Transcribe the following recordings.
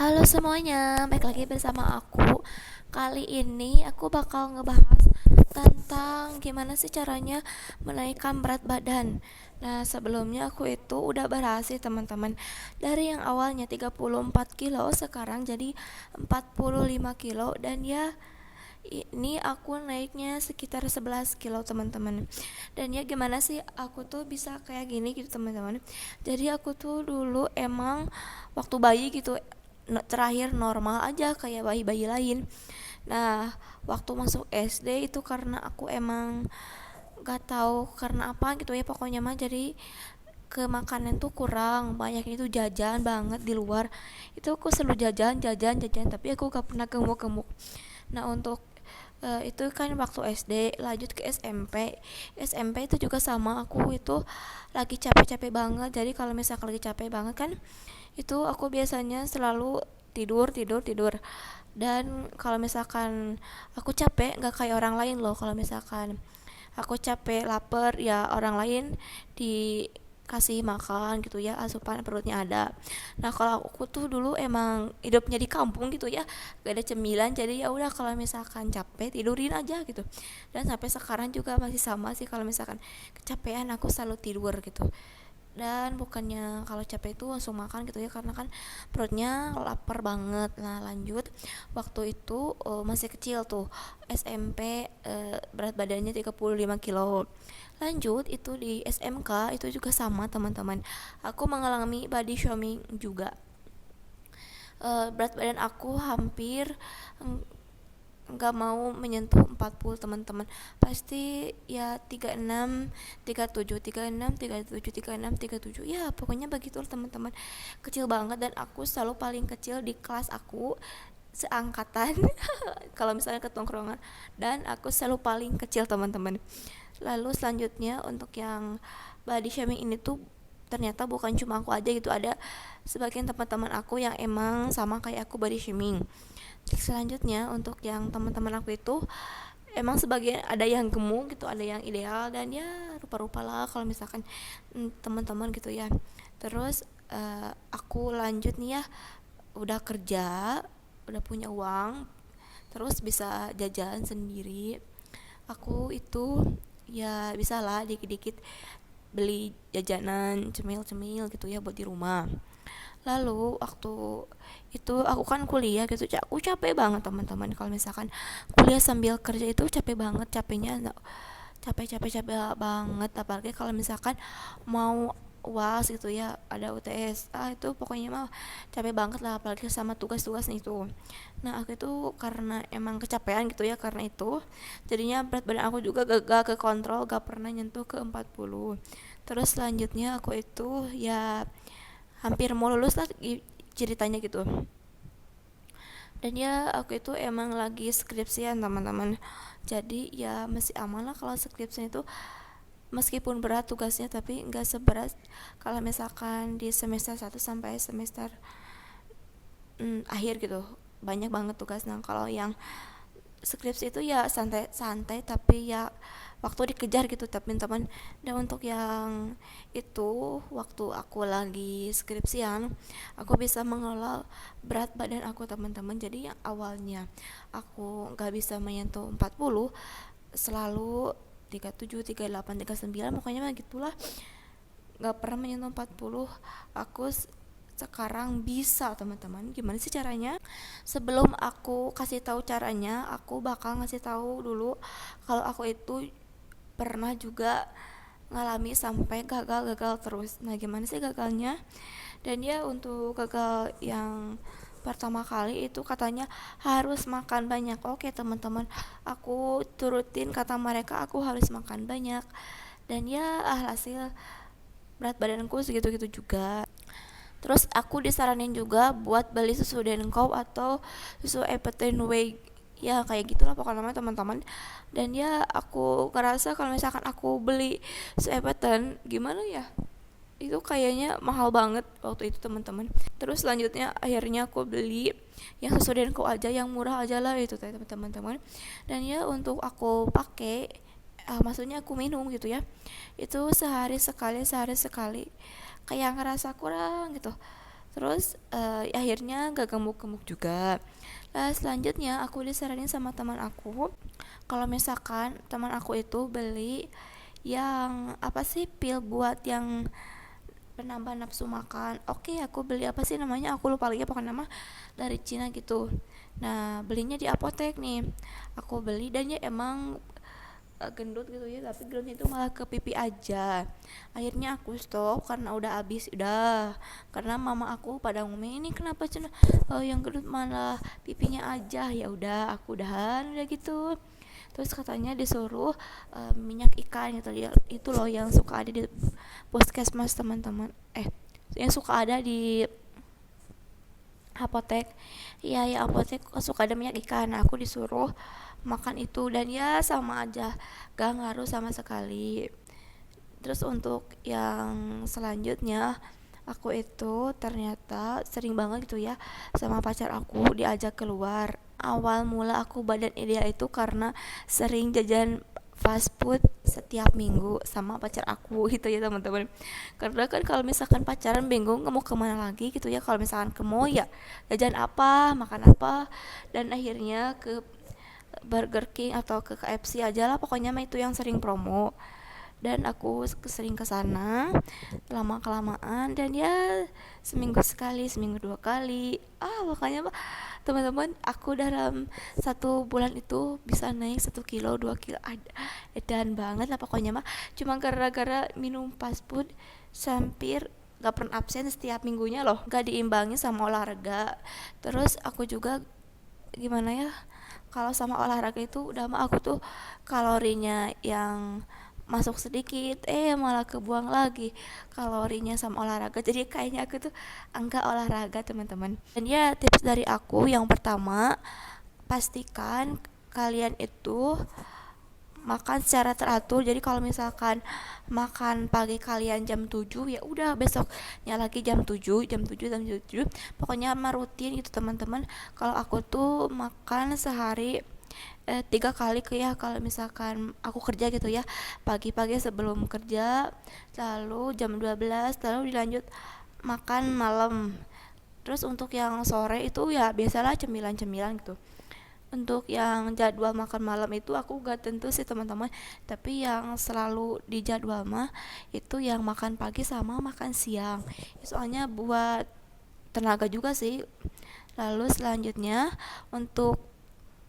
Halo semuanya, balik lagi bersama aku. Kali ini aku bakal ngebahas tentang gimana sih caranya menaikkan berat badan. Nah, sebelumnya aku itu udah berhasil teman-teman. Dari yang awalnya 34 kilo sekarang jadi 45 kilo. Dan ya, ini aku naiknya sekitar 11 kilo teman-teman. Dan ya gimana sih aku tuh bisa kayak gini gitu teman-teman. Jadi aku tuh dulu emang waktu bayi gitu terakhir normal aja kayak bayi-bayi lain. Nah, waktu masuk SD itu karena aku emang gak tahu karena apa gitu ya, pokoknya mah jadi ke makanan tuh kurang banyak, itu jajan banget di luar. Itu aku selalu jajan jajan jajan tapi aku gak pernah gemuk-gemuk. Nah, untuk itu kan waktu SD. Lanjut ke SMP itu juga sama, aku itu lagi capek-capek banget. Jadi kalau misalkan lagi capek banget kan, itu aku biasanya selalu tidur tidur tidur. Dan kalau misalkan aku capek, nggak kayak orang lain loh. Kalau misalkan aku capek lapar ya orang lain dikasih makan gitu ya, asupan perutnya ada. Nah, kalau aku tuh dulu emang hidupnya di kampung gitu ya, gak ada cemilan, jadi ya udah kalau misalkan capek tidurin aja gitu. Dan sampai sekarang juga masih sama sih, kalau misalkan kecapean aku selalu tidur gitu. Dan bukannya kalau capek itu langsung makan gitu ya, karena kan perutnya lapar banget. Nah, lanjut, waktu itu masih kecil tuh, SMP, berat badannya 35 kilo. Lanjut itu di SMK itu juga sama teman-teman, aku mengalami body shaming juga. Berat badan aku hampir nggak mau menyentuh 40 teman-teman, pasti ya 36, 37, 36, 37, 36, 37, ya pokoknya begitu teman-teman. Kecil banget, dan aku selalu paling kecil di kelas aku seangkatan kalau misalnya ke tongkrongan, dan aku selalu paling kecil teman-teman. Lalu selanjutnya untuk yang body shaming ini tuh ternyata bukan cuma aku aja gitu, ada sebagian teman-teman aku yang emang sama kayak aku body shaming. Selanjutnya untuk yang teman-teman aku itu emang sebagian ada yang gemuk gitu, ada yang ideal, dan ya rupa-rupa lah kalau misalkan teman-teman gitu ya. Terus aku lanjut nih ya, udah kerja, udah punya uang, terus bisa jajan sendiri. Aku itu ya bisa lah dikit-dikit beli jajanan cemil-cemil gitu ya buat di rumah. Lalu waktu itu aku kan kuliah gitu, aku capek banget teman-teman. Kalau misalkan kuliah sambil kerja itu capek banget, capek capek capek banget. Apalagi kalau misalkan mau UAS gitu ya, ada UTS, itu pokoknya mah capek banget lah, apalagi sama tugas-tugas itu. Nah, aku itu karena emang kecapean gitu ya, karena itu jadinya berat badan aku juga gak ke kontrol, gak pernah nyentuh ke 40. Terus selanjutnya aku itu ya hampir mau lulus lah ceritanya gitu. Dan ya aku itu emang lagi skripsian teman-teman, jadi ya masih aman lah kalau skripsian itu, meskipun berat tugasnya tapi nggak seberat kalau misalkan di semester 1 sampai semester akhir gitu, banyak banget tugas. Nah, kalau yang skripsi itu ya santai-santai tapi ya waktu dikejar gitu teman-teman. Dan untuk yang itu waktu aku lagi skripsian, aku bisa mengelola berat badan aku teman-teman. Jadi yang awalnya aku nggak bisa menyentuh 40, selalu 37, 38, 39, pokoknya mah gitulah, nggak pernah menyentuh 40. Aku sekarang bisa teman-teman. Gimana sih caranya? Sebelum aku kasih tahu caranya, aku bakal ngasih tahu dulu kalau aku itu pernah juga ngalami sampai gagal-gagal terus. Nah, gimana sih gagalnya? Dan ya untuk gagal yang pertama kali itu katanya harus makan banyak. Oke teman-teman, aku turutin kata mereka, aku harus makan banyak. Dan ya hasil berat badanku segitu-gitu juga. Terus aku disaranin juga buat beli susu Denko atau susu Epatine Whey, ya kayak gitulah pokoknya namanya teman-teman. Dan ya aku ngerasa kalau misalkan aku beli susu Epatine, gimana ya, itu kayaknya mahal banget waktu itu teman-teman. Terus selanjutnya akhirnya aku beli yang susu Denko aja, yang murah aja lah itu teman-teman. Dan ya untuk aku pakai, maksudnya aku minum gitu ya, itu sehari sekali kayak ngerasa kurang gitu. Terus akhirnya gak gemuk-gemuk juga. Nah, selanjutnya aku disaranin sama teman aku, kalau misalkan teman aku itu beli yang apa sih, pil buat yang penambah nafsu makan. Oke, aku beli apa sih namanya, aku lupa lagi pokoknya nama, dari Cina gitu. Nah, belinya di apotek nih. Aku beli dan ya emang gendut gitu ya, tapi gendutnya itu malah ke pipi aja. Akhirnya aku stop karena udah habis, udah, karena mama aku pada ngomong, ini kenapa Cina yang gendut malah pipinya aja. Ya udah, aku udahan udah gitu. Terus katanya disuruh minyak ikan gitu ya, itu loh yang suka ada di puskesmas teman-teman, yang suka ada di apotek. Iya ya, apotek suka ada minyak ikan. Nah, aku disuruh makan itu dan ya sama aja, gak ngaruh sama sekali. Terus untuk yang selanjutnya, aku itu ternyata sering banget gitu ya sama pacar aku diajak keluar. Awal mula aku badan ideal itu karena sering jajan fast food setiap minggu sama pacar aku gitu ya teman-teman. Karena kan kalau misalkan pacaran bingung mau kemana lagi gitu ya, kalau misalkan ke mall ya jajan apa, makan apa, dan akhirnya ke Burger King atau ke KFC aja lah, pokoknya mah itu yang sering promo. Dan aku sering ke sana lama kelamaan, dan ya seminggu sekali, seminggu dua kali, makanya pak teman-teman, aku dalam 1 bulan itu bisa naik 1 kilo 2 kilo, ada edan banget lah pokoknya mah, cuma gara-gara minum fast food. Hampir gak pernah absen setiap minggunya loh, gak diimbangi sama olahraga. Terus aku juga gimana ya, kalau sama olahraga itu udah mah aku tuh kalorinya yang masuk sedikit, malah kebuang lagi kalorinya sama olahraga. Jadi kayaknya aku tuh enggak olahraga teman-teman. Dan ya tips dari aku yang pertama, pastikan kalian itu makan secara teratur. Jadi kalau misalkan makan pagi kalian jam 7, ya udah besoknya lagi jam 7, jam 7. Pokoknya mah rutin gitu teman-teman. Kalau aku tuh makan sehari 3 kali ke ya, kalau misalkan aku kerja gitu ya, pagi-pagi sebelum kerja, lalu jam 12, lalu dilanjut makan malam. Terus untuk yang sore itu ya biasalah cemilan-cemilan gitu. Untuk yang jadwal makan malam itu aku gak tentu sih teman-teman, tapi yang selalu di jadwal mah itu yang makan pagi sama makan siang. Soalnya buat tenaga juga sih. Lalu selanjutnya, untuk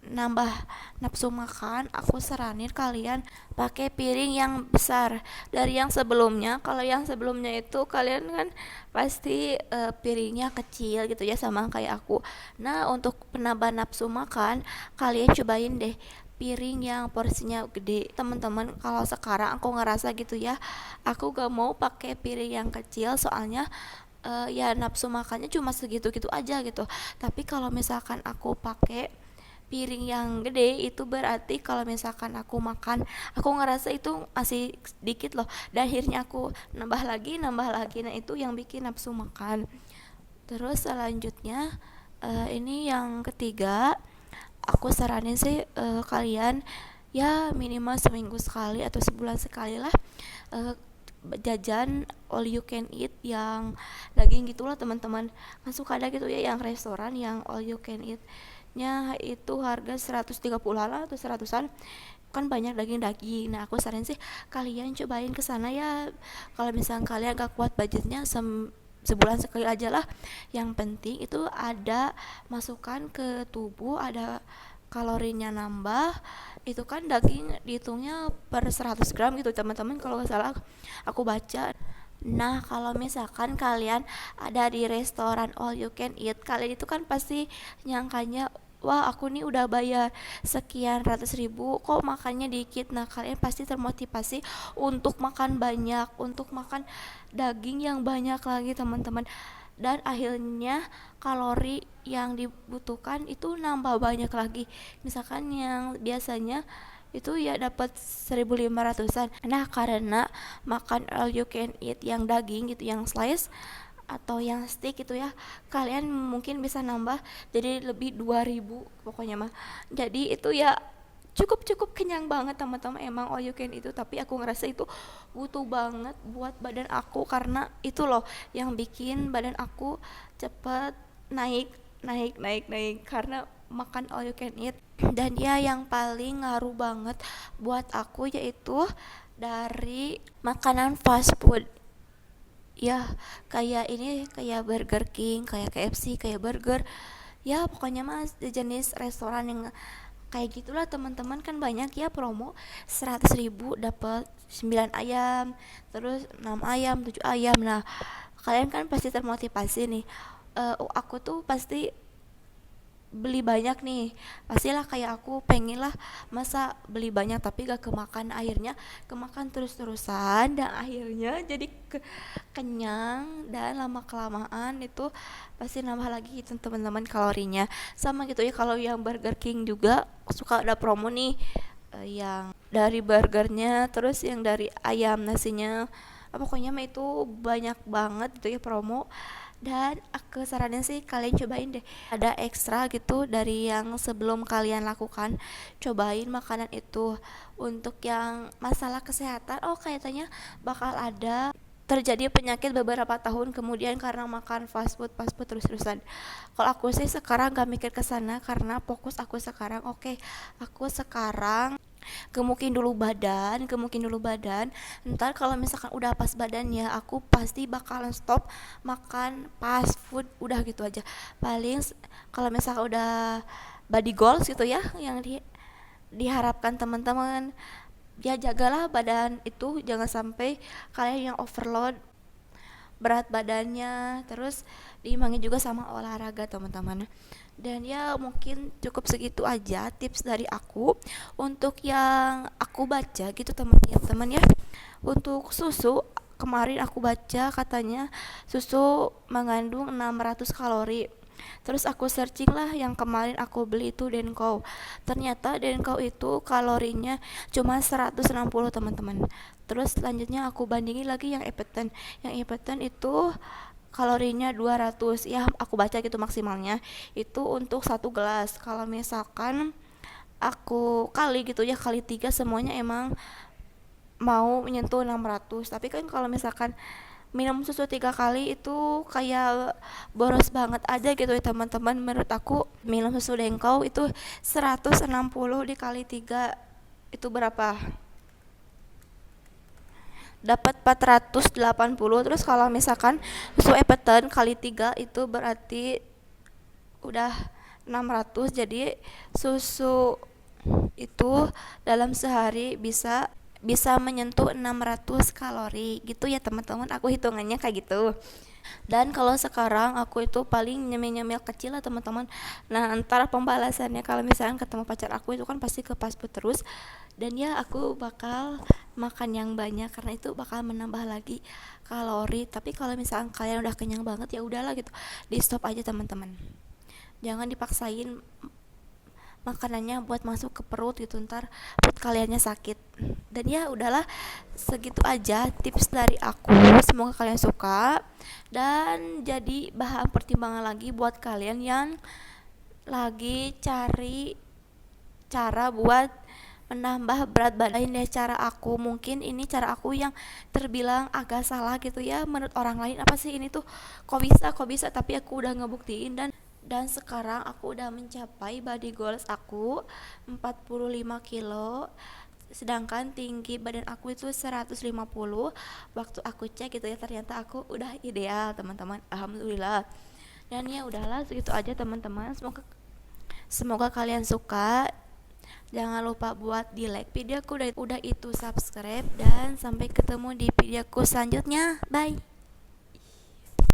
nambah nafsu makan, aku saranin kalian pakai piring yang besar dari yang sebelumnya. Kalau yang sebelumnya itu kalian kan pasti piringnya kecil gitu ya, sama kayak aku. Nah, untuk penambah nafsu makan, kalian cobain deh piring yang porsinya gede teman-teman. Kalau sekarang aku ngerasa gitu ya, aku gak mau pakai piring yang kecil, soalnya ya nafsu makannya cuma segitu-gitu aja gitu. Tapi kalau misalkan aku pakai piring yang gede, itu berarti kalau misalkan aku makan, aku ngerasa itu masih sedikit loh, dan akhirnya aku nambah lagi. Nah, itu yang bikin nafsu makan. Terus selanjutnya, ini yang ketiga, aku saranin sih kalian ya minimal seminggu sekali atau sebulan sekali lah uh, jajan all you can eat yang daging gitulah teman-teman. Kan suka ada gitu ya yang restoran yang all you can eat nya itu harga 130 lah atau 100-an, kan banyak daging-daging. Nah, aku saranin sih kalian cobain ke sana ya. Kalau misalnya kalian gak kuat budgetnya, sebulan sekali aja lah. Yang penting itu ada masukan ke tubuh, ada kalorinya nambah. Itu kan daging dihitungnya per 100 gram gitu teman-teman, kalau gak salah aku baca. Nah, kalau misalkan kalian ada di restoran all you can eat, kalian itu kan pasti nyangkanya, wah aku nih udah bayar sekian ratus ribu kok makannya dikit. Nah, kalian pasti termotivasi untuk makan banyak, untuk makan daging yang banyak lagi teman-teman. Dan akhirnya kalori yang dibutuhkan itu nambah banyak lagi. Misalkan yang biasanya itu ya dapat 1.500-an. Nah, karena makan all you can eat yang daging gitu, yang slice atau yang steak gitu ya, kalian mungkin bisa nambah jadi lebih 2.000 pokoknya mah. Jadi itu ya cukup cukup kenyang banget teman-teman, emang all you can itu, tapi aku ngerasa itu butuh banget buat badan aku, karena itu loh yang bikin badan aku cepet naik naik naik naik karena makan all you can eat. Dan ya yang paling ngaruh banget buat aku yaitu dari makanan fast food, ya kayak ini, kayak Burger King, kayak KFC, kayak burger, ya pokoknya mas jenis restoran yang kayak gitulah teman-teman. Kan banyak ya promo 100.000 dapat 9 ayam, terus 6 ayam, 7 ayam. Nah kalian kan pasti termotivasi nih. Aku tuh pasti beli banyak nih, pastilah kayak aku pengen lah, masa beli banyak tapi gak kemakan, akhirnya kemakan terus-terusan dan akhirnya jadi kenyang, dan lama kelamaan itu pasti nambah lagi itu teman-teman kalorinya. Sama gitu ya kalau yang Burger King juga suka ada promo nih, yang dari burgernya, terus yang dari ayam nasinya, pokoknya mah itu banyak banget gitu ya promo. Dan aku saranin sih kalian cobain deh, ada ekstra gitu dari yang sebelum kalian lakukan, cobain makanan itu. Untuk yang masalah kesehatan, oh kayaknya bakal ada terjadi penyakit beberapa tahun kemudian karena makan fast food terus-terusan. Kalau aku sih sekarang gak mikir ke sana, karena fokus aku sekarang, oke, aku sekarang gemukin dulu badan. Ntar kalau misalkan udah pas badannya, aku pasti bakalan stop makan fast food, udah gitu aja. Paling kalau misalkan udah body goals gitu ya, yang diharapkan teman-teman, ya jagalah badan itu, jangan sampai kalian yang overload berat badannya. Terus diimbangi juga sama olahraga teman-teman. Dan ya mungkin cukup segitu aja tips dari aku untuk yang aku baca gitu teman-teman ya. Untuk susu, kemarin aku baca katanya susu mengandung 600 kalori. Terus aku searching lah, yang kemarin aku beli itu Denko. Ternyata Denko itu kalorinya cuma 160 teman-teman. Terus selanjutnya aku bandingin lagi yang Epeten. Yang Epeten itu kalorinya 200, ya aku baca gitu maksimalnya itu untuk satu gelas. Kalau misalkan aku kali gitu ya, kali 3 semuanya emang mau menyentuh 600. Tapi kan kalau misalkan minum susu 3 kali itu kayak boros banget aja gitu ya teman-teman. Menurut aku minum susu Dengkau itu 160 dikali 3 itu berapa, dapat 480. Terus kalau misalkan susu Epeton kali 3 itu berarti udah 600. Jadi susu itu dalam sehari bisa menyentuh 600 kalori gitu ya teman-teman, aku hitungannya kayak gitu. Dan kalau sekarang aku itu paling nyemil-nyemil kecil lah teman-teman. Nah antara pembalasannya, kalau misalnya ketemu pacar aku itu kan pasti ke fast food terus, dan ya aku bakal makan yang banyak karena itu bakal menambah lagi kalori. Tapi kalau misalnya kalian udah kenyang banget ya udahlah gitu, di stop aja teman-teman, jangan dipaksain makanannya buat masuk ke perut gitu, ntar perut kaliannya sakit. Dan ya udahlah, segitu aja tips dari aku, semoga kalian suka dan jadi bahan pertimbangan lagi buat kalian yang lagi cari cara buat menambah berat badan. Ini cara aku, mungkin ini cara aku yang terbilang agak salah gitu ya menurut orang lain, apa sih ini tuh kok bisa, tapi aku udah ngebuktiin. Dan sekarang aku udah mencapai body goals aku 45 kilo, sedangkan tinggi badan aku itu 150. Waktu aku cek gitu ya, ternyata aku udah ideal teman-teman, alhamdulillah. Dan ya udahlah, segitu aja teman-teman, semoga kalian suka. Jangan lupa buat di like videoku, udah itu subscribe, dan sampai ketemu di videoku selanjutnya, bye.